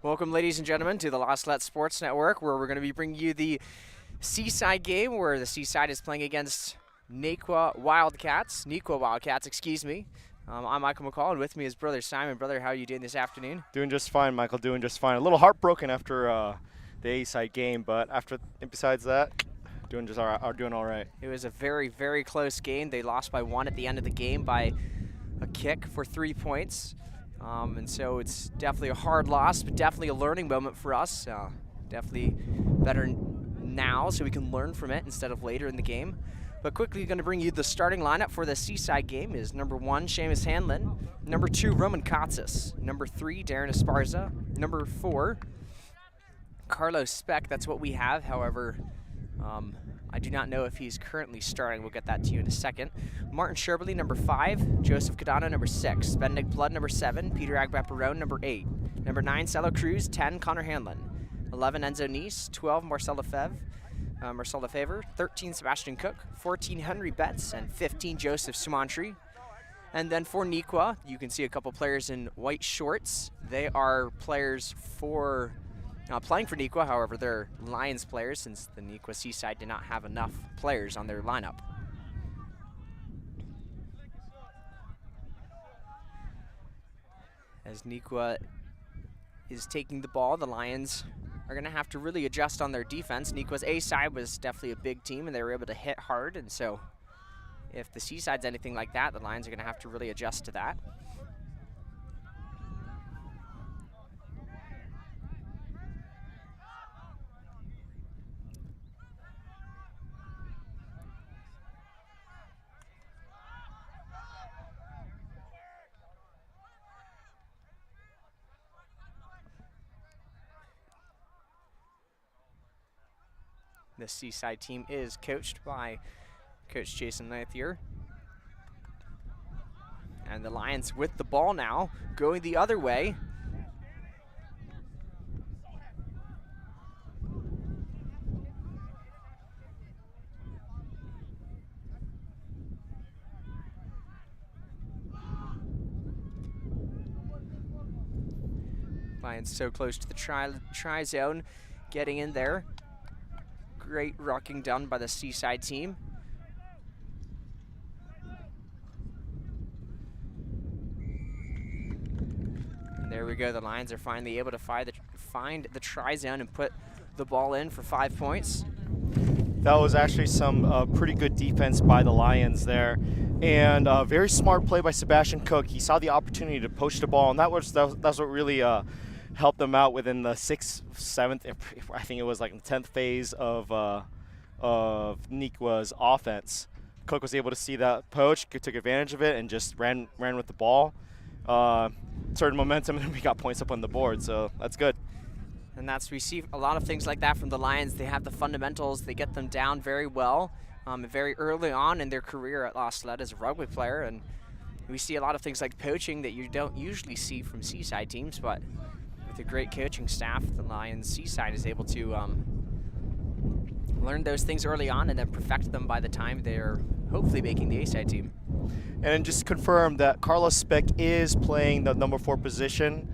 Welcome, ladies and gentlemen, to the Salette Sports Network, where we're going to be bringing you the Seaside game, where the Seaside is playing against Neuqua Wildcats. Excuse me. I'm Michael McCall, and with me is brother Simon. Brother, how are you doing this afternoon? Doing just fine, Michael. Doing just fine. A little heartbroken after the A-side game, but besides that, doing all right. It was a very, very close game. They lost by 1 at the end of the game by a kick for 3 points. And so it's definitely a hard loss, but definitely a learning moment for us. Definitely better now so we can learn from it instead of later in the game. But quickly going to bring you the starting lineup for the Seaside game is number 1, Seamus Hanlon. Number 2, Roman Katsas. Number 3, Darren Esparza. Number 4, Carlos Speck. That's what we have. However, I do not know if he's currently starting. We'll get that to you in a second. Martin Sherberly, number 5. Joseph Cadano, number 6. Benedict Blood, number 7. Peter Agbaparone, number 8. Number 9, Cello Cruz. 10, Connor Hanlon. 11, Enzo Nice. 12, Marcelo Favre. 13, Sebastian Cook. 14, Henry Betts. And 15, Joseph Sumantri. And then for Neuqua, you can see a couple players in white shorts. They are players for playing for Neuqua. However, they're Lions players since the Neuqua Seaside did not have enough players on their lineup. As Neuqua is taking the ball, the Lions are going to have to really adjust on their defense. Neuqua's A side was definitely a big team, and they were able to hit hard. And so if the Seaside's anything like that, the Lions are going to have to really adjust to that. The Seaside team is coached by Coach Jason Lathier. And the Lions with the ball now, going the other way. Lions so close to the try zone, getting in there. Great rucking done by the Seaside team. And there we go. The Lions are finally able to find the try zone and put the ball in for 5 points. That was actually some pretty good defense by the Lions there, and very smart play by Sebastian Cook. He saw the opportunity to poach the ball, and that's what really helped them out within the 6th, 7th, I think it was like the 10th phase of Neuqua's offense. Cook was able to see that poach, took advantage of it, and just ran with the ball. Started momentum, and we got points up on the board, so that's good. And we see a lot of things like that from the Lions. They have the fundamentals. They get them down very well, very early on in their career at Salette as a rugby player. And we see a lot of things like poaching that you don't usually see from Seaside teams, but with a great coaching staff, the Lions Seaside is able to learn those things early on and then perfect them by the time they're hopefully making the A-side team. And just confirm that Carlos Speck is playing the number 4 position.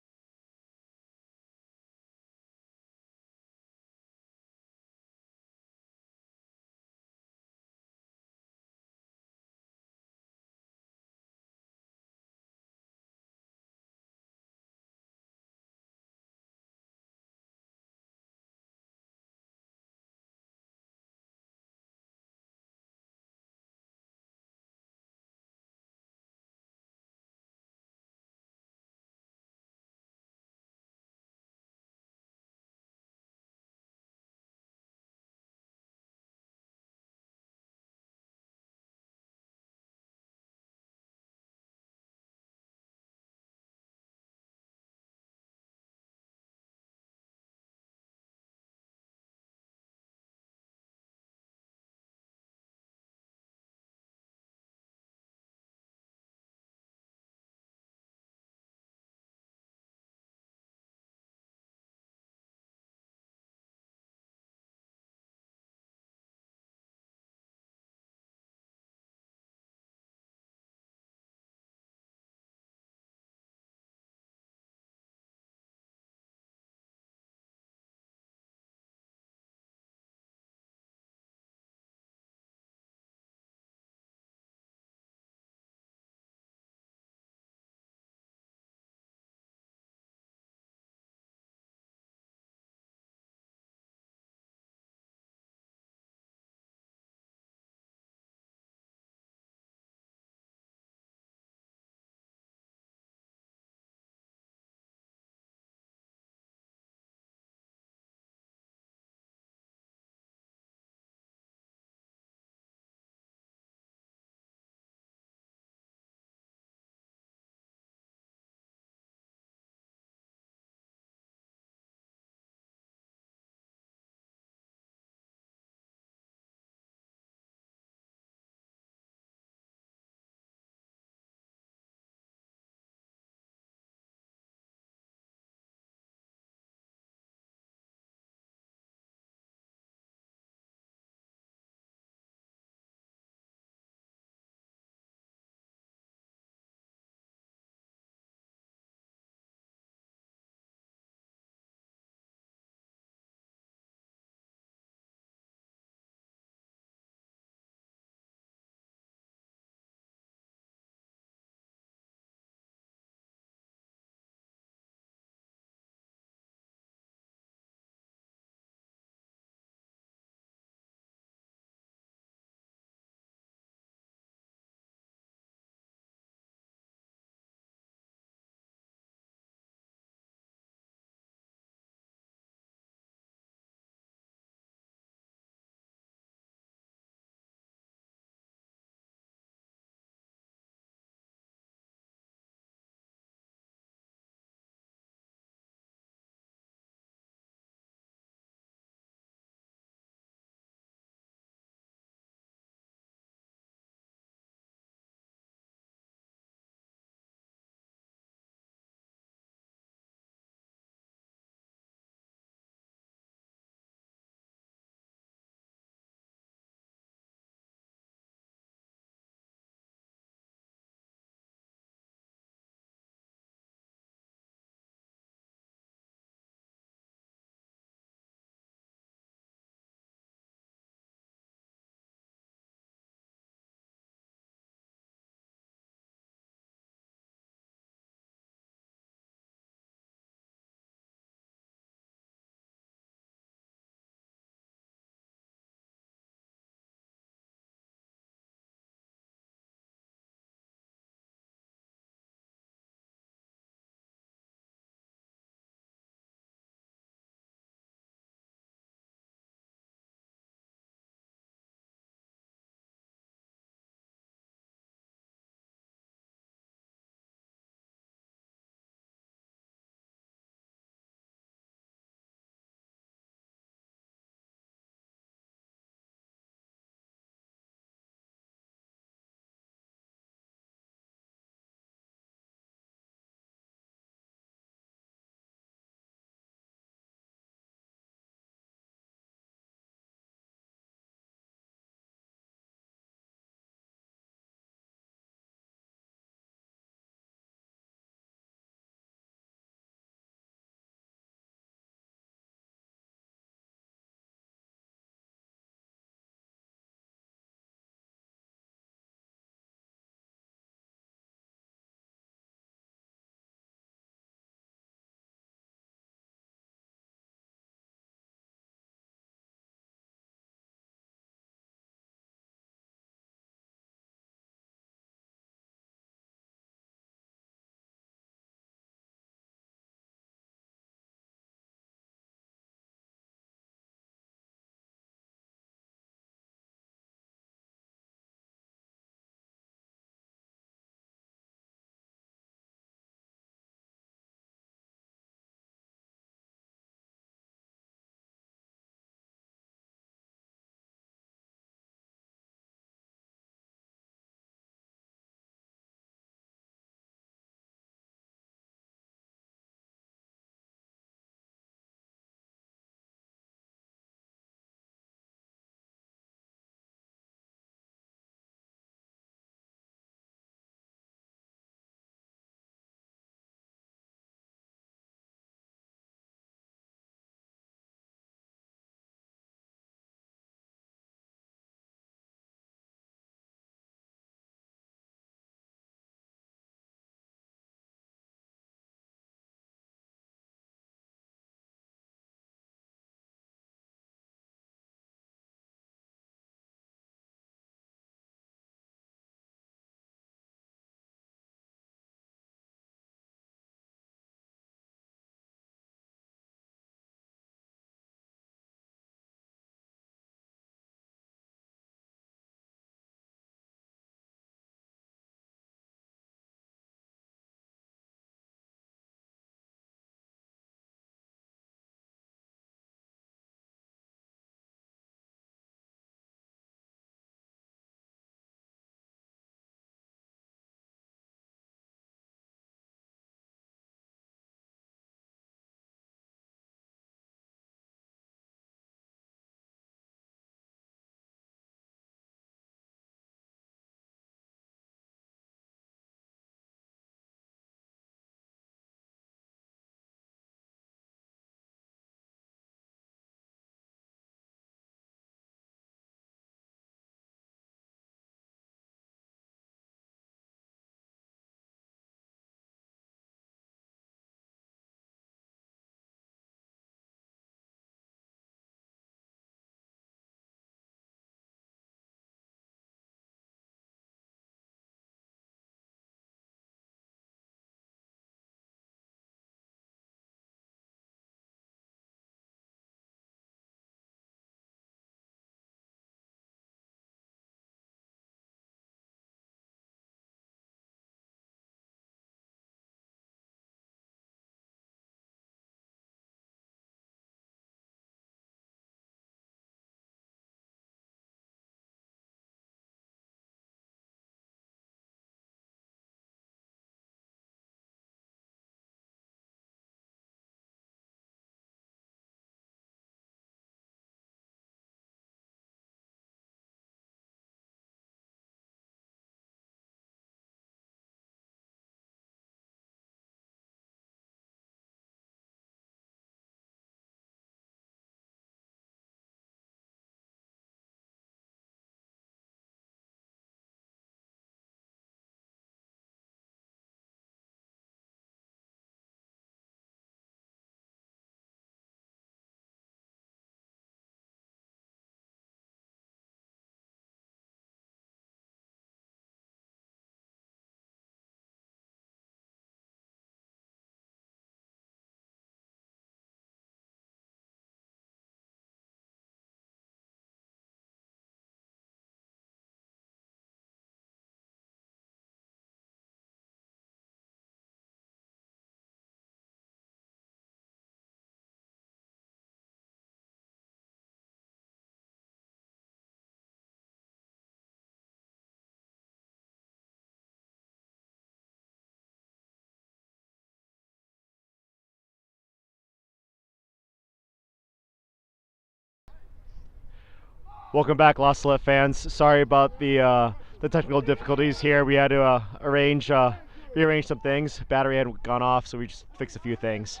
Welcome back, La Salette fans. Sorry about the technical difficulties here. We had to rearrange some things. Battery had gone off, so we just fixed a few things.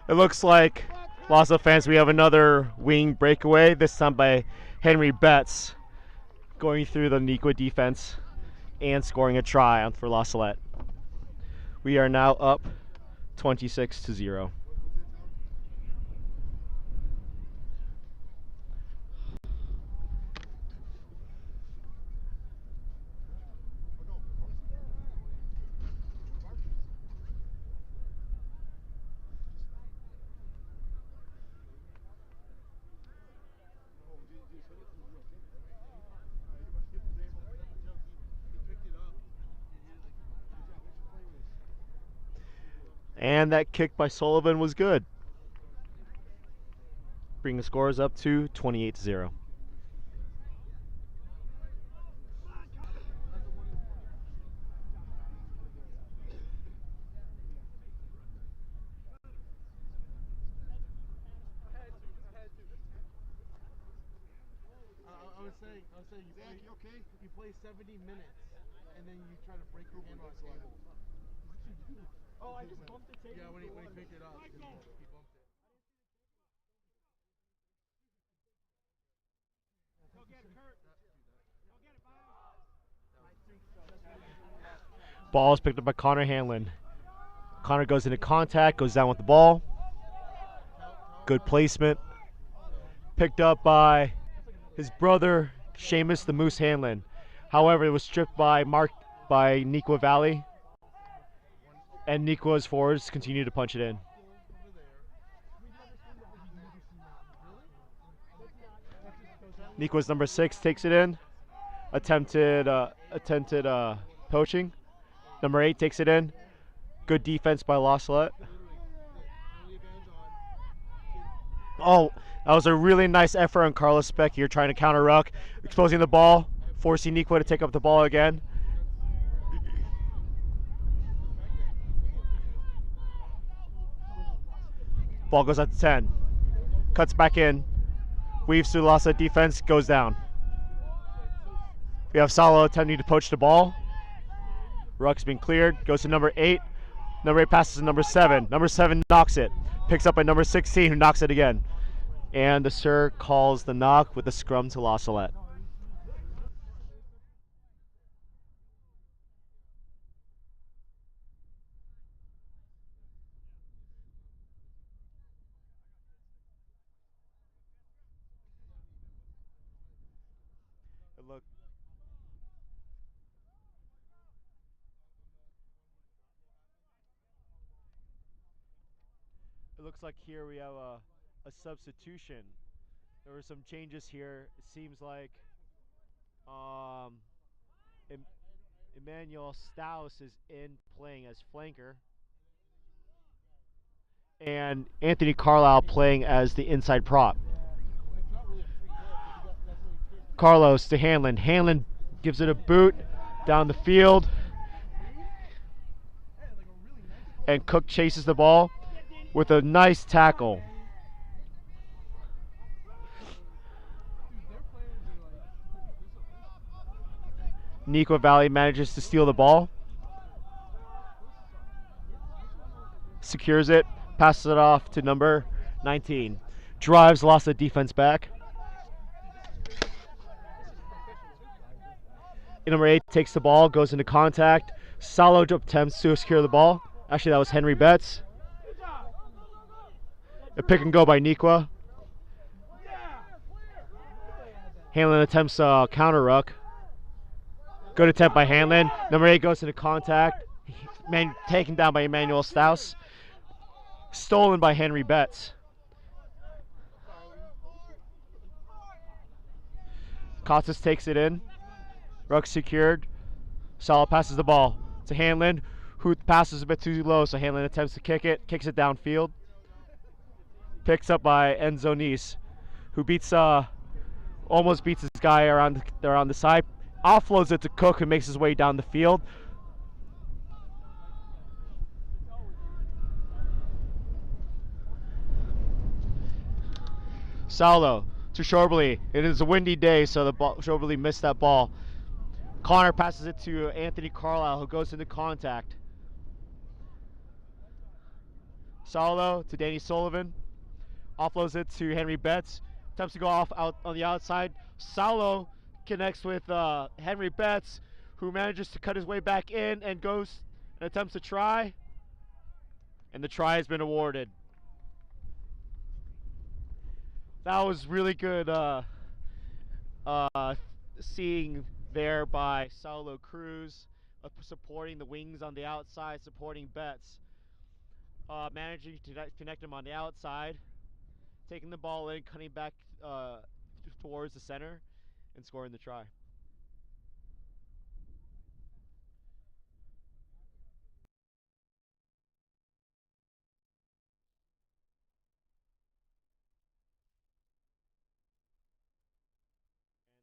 It looks like, La Salette fans, we have another wing breakaway, this time by Henry Betts, going through the Neuqua defense and scoring a try for La Salette. We are now up 26-0. And that kick by Sullivan was good. Bring the scores up to 28-0. I was saying you play 70 minutes and then you try to break your hand on the table. Oh, I just bumped the table. Yeah, when he picked it up, he bumped it. Go get it, Kurt. Go get it, Bob. Ball is picked up by Connor Hanlon. Connor goes into contact, goes down with the ball. Good placement. Picked up by his brother, Seamus the Moose Hanlon. However, it was stripped by Neuqua Valley. And Neuqua's forwards continue to punch it in. Neuqua's number 6 takes it in. Attempted poaching. Number 8 takes it in. Good defense by La Salette. Oh, that was a really nice effort on Carlos Speck here, trying to counter ruck, exposing the ball, forcing Neuqua to take up the ball again. Ball goes out to 10. Cuts back in. Weaves through the La Salette defense, goes down. We have Salo attempting to poach the ball. Ruck's been cleared, goes to number 8. Number 8 passes to number 7. Number 7 knocks it. Picks up by number 16, who knocks it again. And the Sir calls the knock with the scrum to La Salette. It looks like here we have a substitution. There were some changes here. It seems like Emmanuel Staus is in playing as flanker, and Anthony Carlisle playing as the inside prop. Carlos to Hanlon. Hanlon gives it a boot down the field, and Cook chases the ball with a nice tackle. Neuqua Valley manages to steal the ball. Secures it, passes it off to number 19. Drives, lost the defense back. Number 8 takes the ball, goes into contact. Salo attempts to secure the ball. Actually, that was Henry Betts. A pick and go by Neuqua. Hanlon attempts a counter ruck. Good attempt by Hanlon. Number 8 goes into contact. Taken down by Emmanuel Staus. Stolen by Henry Betts. Costas takes it in. Ruck secured. Sala passes the ball to Hanlon, who passes a bit too low, so Hanlon attempts to kick it, kicks it downfield. Picks up by Enzo Nice, who almost beats this guy around the side. Offloads it to Cook, who makes his way down the field. Saulo to Shorbely. It is a windy day, so the ball, Shorbely missed that ball. Connor passes it to Anthony Carlisle, who goes into contact. Saulo to Danny Sullivan. Offloads it to Henry Betts. Attempts to go off out on the outside. Saulo connects with Henry Betts, who manages to cut his way back in and goes and attempts to try. And the try has been awarded. That was really good seeing there by Saulo Cruz, supporting the wings on the outside, supporting Betts. Managing to connect him on the outside, taking the ball in, cutting back towards the center, and scoring the try.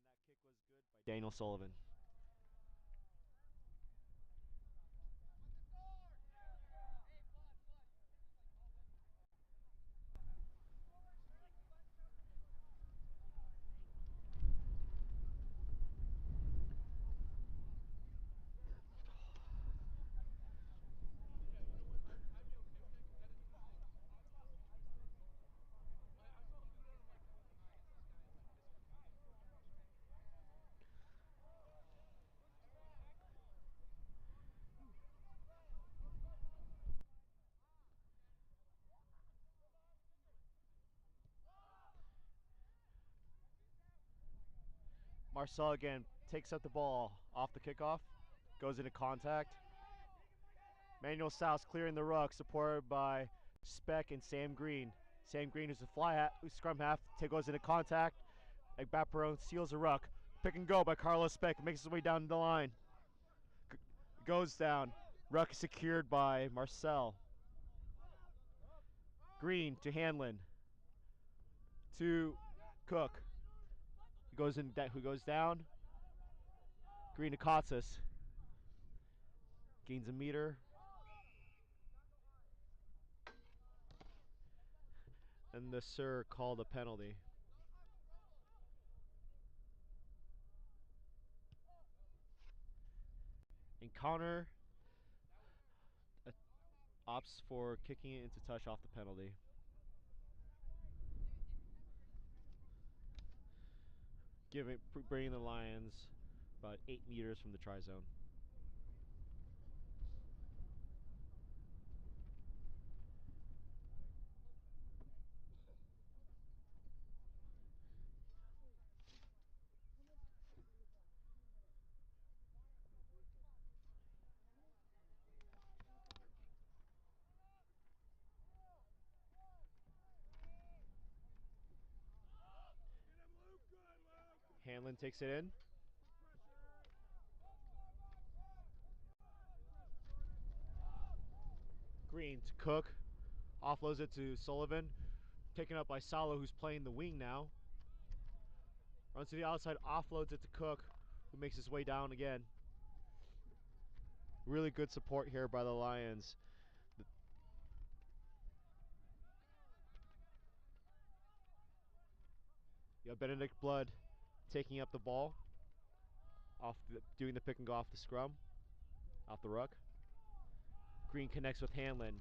And that kick was good by Daniel Sullivan. Marcel again takes up the ball off the kickoff, goes into contact. Manuel South clearing the ruck, supported by Speck and Sam Green. Sam Green, who's a scrum half, goes into contact. Agbaperon seals the ruck. Pick and go by Carlos Speck, makes his way down the line. Goes down. Ruck is secured by Marcel. Green to Hanlon. To Cook. Who goes down. Green to Kotzis. Gains a meter. And the Sir called a penalty. Encounter opts for kicking it into touch off the penalty. Bringing the Lions about 8 meters from the try zone. Hanlon takes it in. Green to Cook. Offloads it to Sullivan. Taken up by Salo, who's playing the wing now. Runs to the outside, offloads it to Cook, who makes his way down again. Really good support here by the Lions. You have Benedict Blood taking up the ball, doing the pick and go off the scrum, off the ruck. Green connects with Hanlon,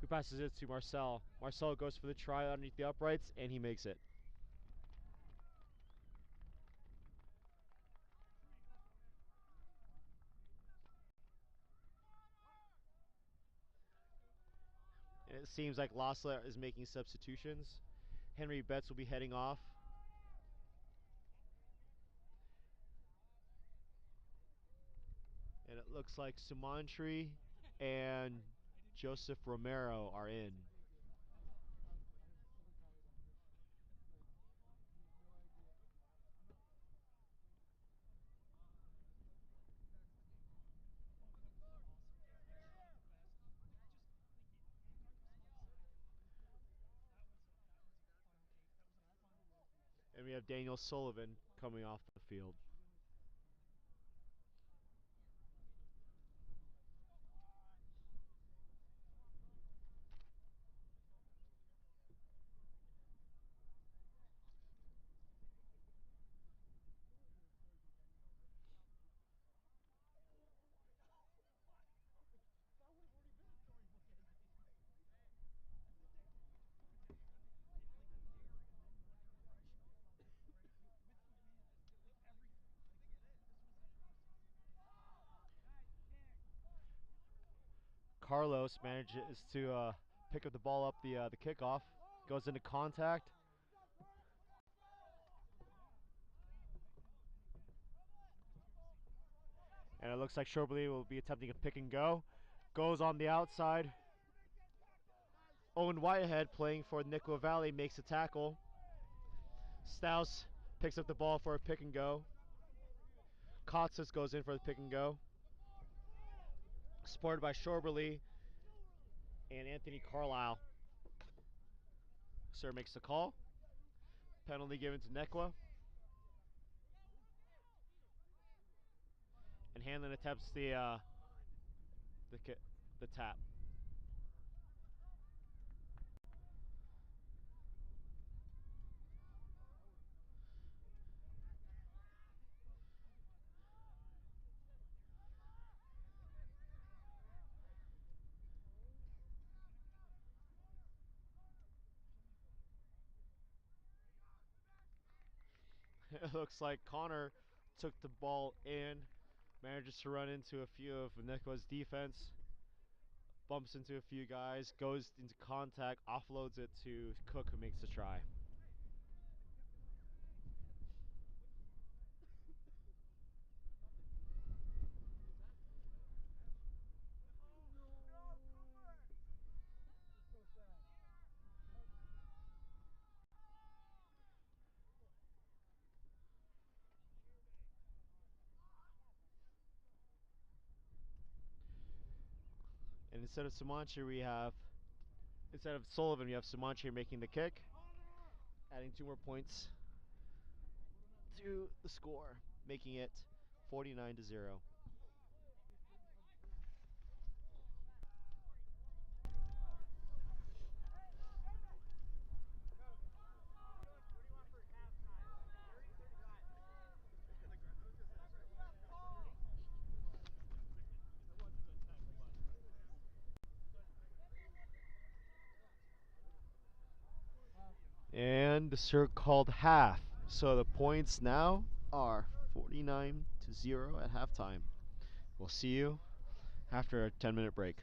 who passes it to Marcel. Marcel goes for the try underneath the uprights, and he makes it. And it seems like Lossler is making substitutions. Henry Betts will be heading off. And it looks like Sumantri and Joseph Romero are in. And we have Daniel Sullivan coming off the field. Carlos manages to pick up the ball up the kickoff. Goes into contact. And it looks like Shorbely will be attempting a pick and go. Goes on the outside. Owen Whitehead, playing for Neuqua Valley, makes a tackle. Stouse picks up the ball for a pick and go. Kotsis goes in for the pick and go. Supported by Shorbely and Anthony Carlisle. Sir makes the call. Penalty given to Neuqua. And Hanlon attempts the tap. It looks like Connor took the ball in, manages to run into a few of Neuqua's defense, bumps into a few guys, goes into contact, offloads it to Cook, who makes the try. And instead of Samanchi, instead of Sullivan, we have Samanchi making the kick, adding 2 more points to the score, making it 49-0. And the Sir called half. So the points now are 49-0 at halftime. We'll see you after a 10-minute break.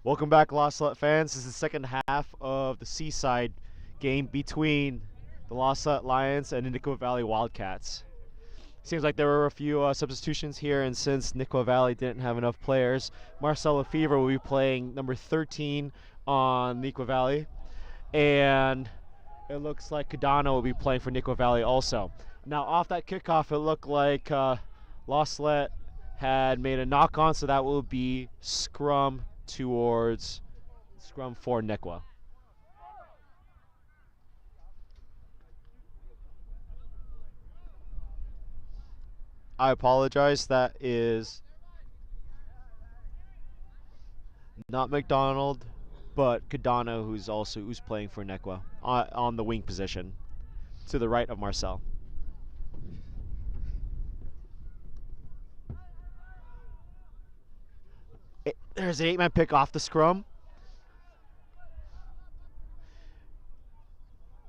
Welcome back, Lost Salette fans. This is the second half of the Seaside game between the Lost Salette Lions and the Neuqua Valley Wildcats. Seems like there were a few substitutions here, and since Neuqua Valley didn't have enough players, Marcel Lefevre will be playing number 13 on Neuqua Valley, and it looks like Cadano will be playing for Neuqua Valley also. Now, off that kickoff, it looked like Lost Salette had made a knock-on, so that will be scrum for Neuqua. I apologize, that is not McDonald, but Cadano, who's playing for Neuqua on the wing position to the right of Marcel. There's an 8-man pick off the scrum.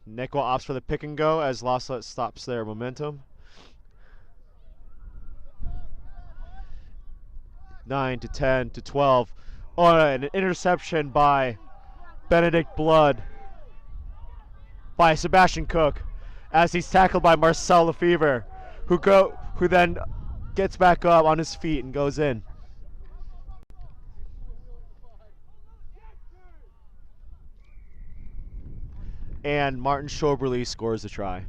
Neuqua opts for the pick and go as Lost Salette stops their momentum. 9 to 10 to 12. Oh, and an interception by Benedict Blood by Sebastian Cook as he's tackled by Marcel Lefevre, who then gets back up on his feet and goes in. And Martin Schoberly scores a try.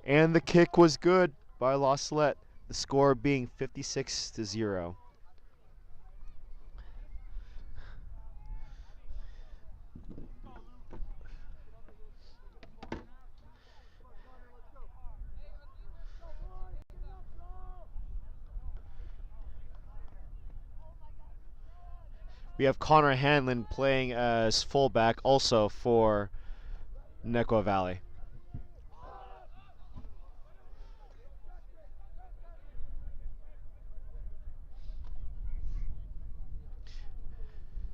And the kick was good by Lost Salette, the score being 56-0. We have Connor Hanlon playing as fullback also for Neuqua Valley.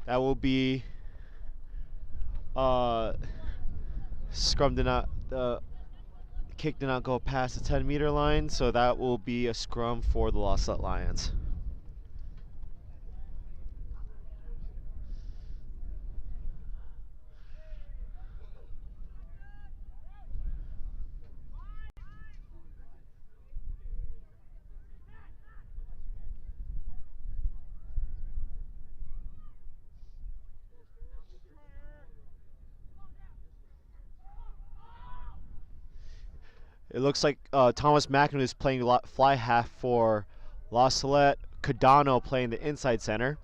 That will be scrum did not kick did not go past the 10-meter line, so that will be a scrum for the Lost Salette Lions. It looks like Thomas McInerney is playing fly half for Lost Salette. Cadano playing the inside center.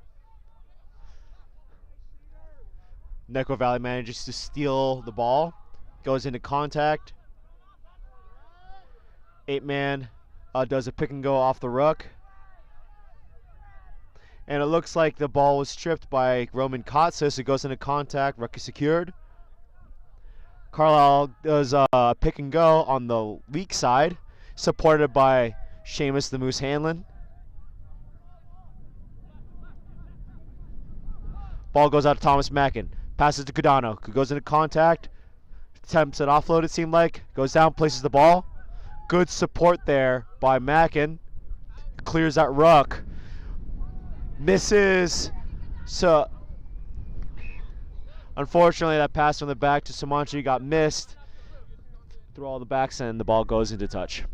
Neuqua Valley manages to steal the ball. Goes into contact. 8-man does a pick and go off the ruck. And it looks like the ball was stripped by Roman Kotsis. It goes into contact. Ruck is secured. Carlisle does a pick and go on the weak side, supported by Seamus the Moose Hanlon. Ball goes out to Thomas Mackin. Passes to Cadano, who goes into contact. Attempts an offload, it seemed like. Goes down, places the ball. Good support there by Mackin. Clears that ruck. Misses. So unfortunately, that pass from the back to Samanchi got missed through all the backs, and the ball goes into touch.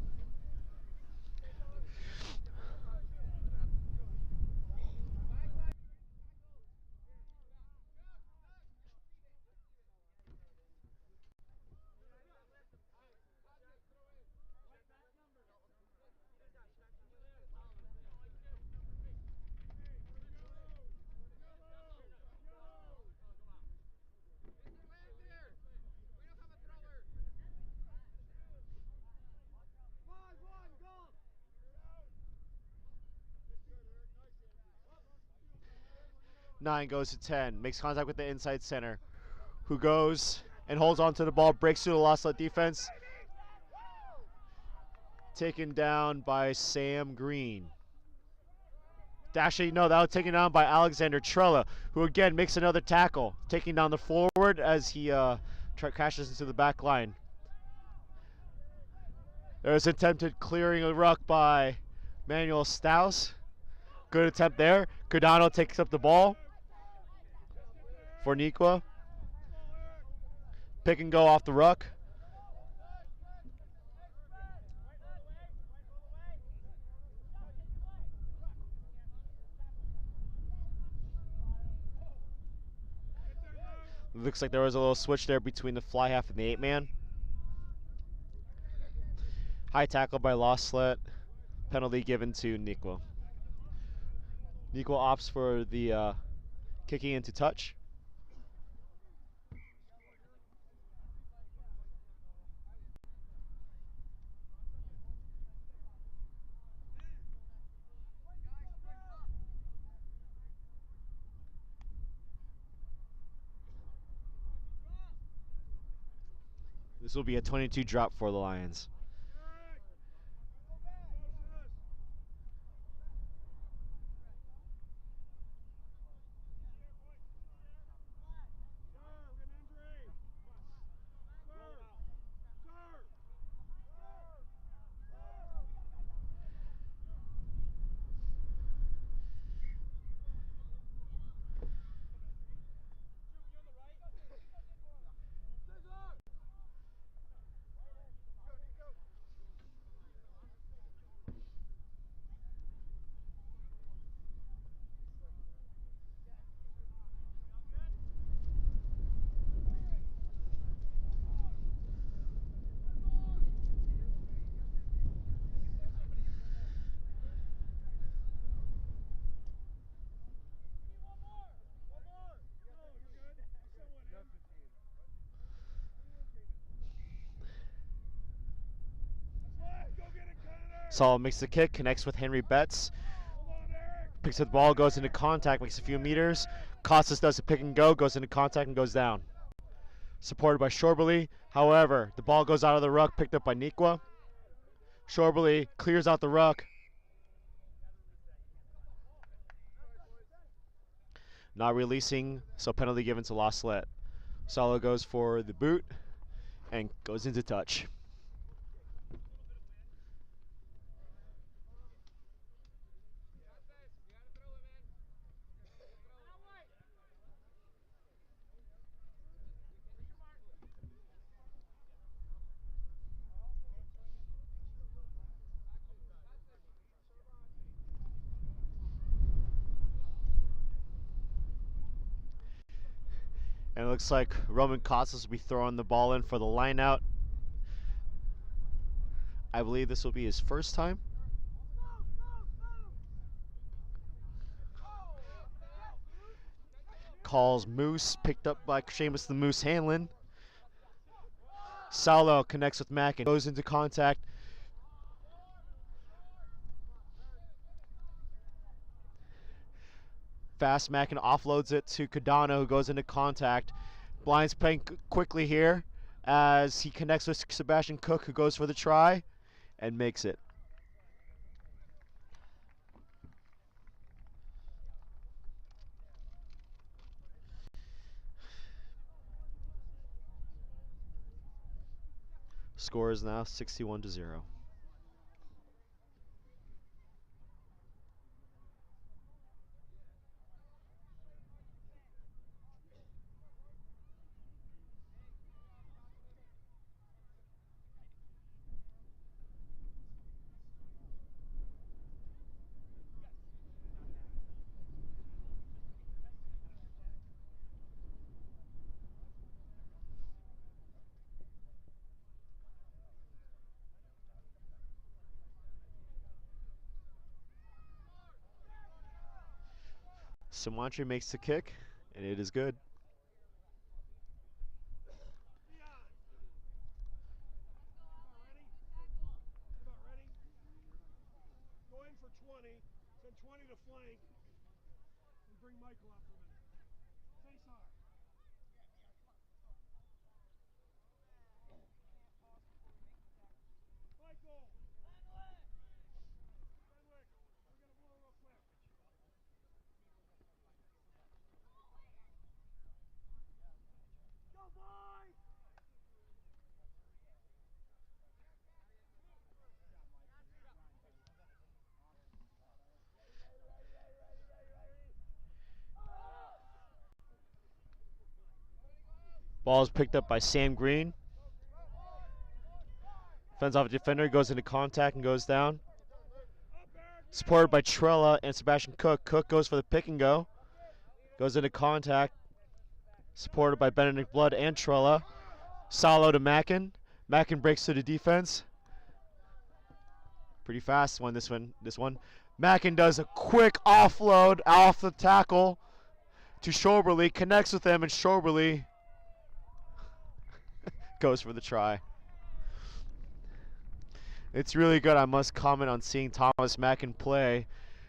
9 goes to 10. Makes contact with the inside center, who goes and holds on to the ball, breaks through the Lost defense. Taken down by Sam Green. Actually, no, that was taken down by Alexander Trella, who again makes another tackle, taking down the forward as he crashes into the back line. There's attempted clearing a ruck by Manuel Staus. Good attempt there. Cardano takes up the ball for Neuqua. Pick and go off the ruck. Looks like there was a little switch there between the fly half and the 8-man. High tackle by Salette. Penalty given to Neuqua. Neuqua opts for the kicking into touch. This will be a 22 drop for the Lions. Saul makes the kick, connects with Henry Betts. Picks up the ball, goes into contact, makes a few meters. Costas does a pick and go, goes into contact and goes down. Supported by Shorberly. However, the ball goes out of the ruck, picked up by Neuqua. Shorberly clears out the ruck. Not releasing, so penalty given to Salette. Salo goes for the boot and goes into touch. And it looks like Roman Costas will be throwing the ball in for the line out. I believe this will be his first time. Calls Moose, picked up by Seamus the Moose Hanlon. Saulo connects with Mack and goes into contact. Fast Mack and offloads it to Cardano, who goes into contact. Blinds playing quickly here as he connects with Sebastian Cook, who goes for the try and makes it. Score is now 61-0. Sumantri makes the kick, and it is good. Go in for 20, send 20 to flank, and bring Michael out for a minute. Ball is picked up by Sam Green. Fends off a defender, goes into contact and goes down. Supported by Trella and Sebastian Cook. Cook goes for the pick and go. Goes into contact. Supported by Benedict Blood and Trella. Solo to Mackin. Mackin breaks to the defense. Pretty fast one, this one. Mackin does a quick offload off the tackle to Schoberly. Connects with him, and Schoberly goes for the try. It's really good. I must comment on seeing Thomas Mackin play.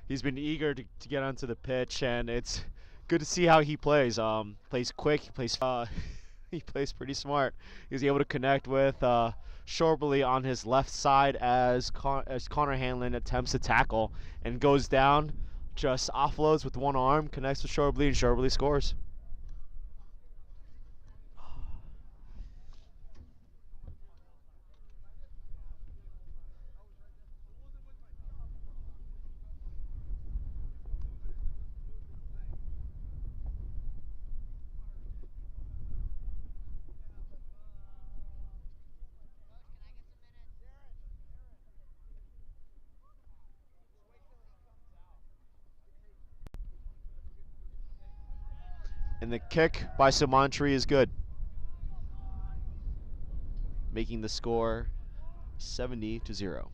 He's been eager to get onto the pitch, and it's good to see how he plays. Plays quick. He plays pretty smart. He's able to connect with Schoberly on his left side as Connor Hanlon attempts to tackle and goes down. Just offloads with one arm, connects with Schoberly, and Schoberly scores. And the kick by Sumantri is good, making the score 70-0.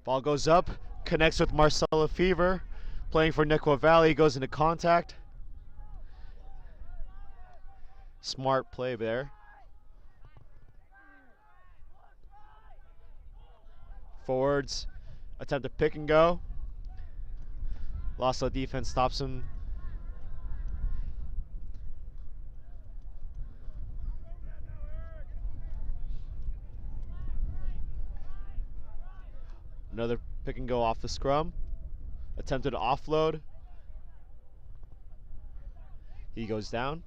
Ball goes up, connects with Marcelo Fever, playing for Neuqua Valley, goes into contact. Smart play there. Forwards attempt to pick and go. Lost the defense, stops him. Another pick and go off the scrum. Attempted to offload. He goes down.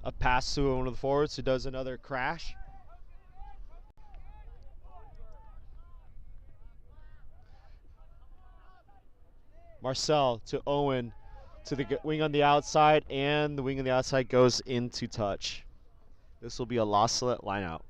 A pass to one of the forwards who does another crash. Marcel to Owen to the wing on the outside, and the wing on the outside goes into touch. This will be a lost Salette line out.